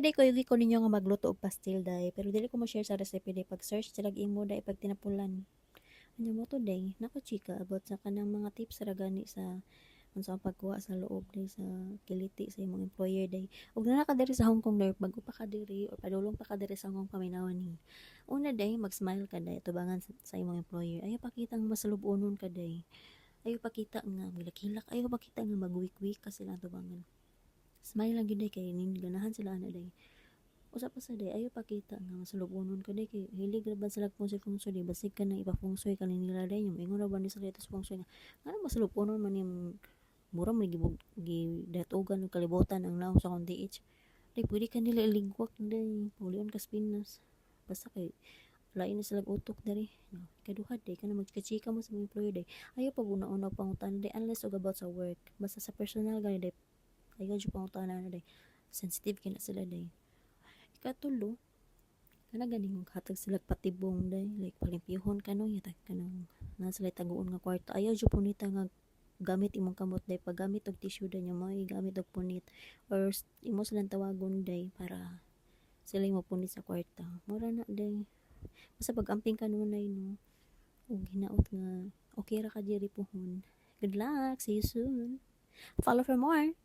day ko yugi ko ninyo nga magluto og pastil day, pero dili ko mo share sa recipe day pag search sa imo day pag tinapulan. Ano mo to day? Nako chika about sa kanang mga tips ra gani sa unsa ang pagkuha sa loob day sa kiliti sa imong employer day. Ug na ka diri sa Hong Kong day bago pa ka diri or padulong pa ka diri sa Hong Kong paminawan ni. Una day mag-smile ka day tubangan sa imong employer. Ayaw pakitang masalubonon ka day. Ayaw pakita nga milak-hilak, ayaw pakita nga magwik-wik ka sila tubangan. Smile lang gyud day kay ning ganahan sila ana day. Usa pa sa day ayaw pakita nga masalubonon ka day kay hilig ra ba sila fungsoy day basig ka na ipafungsoy ka nila day yung ingon ra ba ni sila ito fungsoy nga ngano masalubonon man yung mura man gidatugan ng kalibutan ang naong sa kong DH day pwede ka nila iligwak day pulion ka Pinas basta kay lain na sila utok dari no kaduha day ka na magchika mo sa mga employer day ayaw pag una-una pangutan day unless og about sa work basta sa personal gani day ayaw jud pangutan na day sensitive kina sila day ikatulo kana gani mo hatag sila patibong day like palimpyuhon kano yata kanang na sila taguon nga kwarto ayaw jud punita nga gamit imong kamot day paggamit og tissue day mo gamit og punit or imo silang tawagon day para sila mo punit sa kwarta mura na day basta pag-amping kanunay no ug hinaot nga okay ra ka diri pohon good luck see you soon follow for more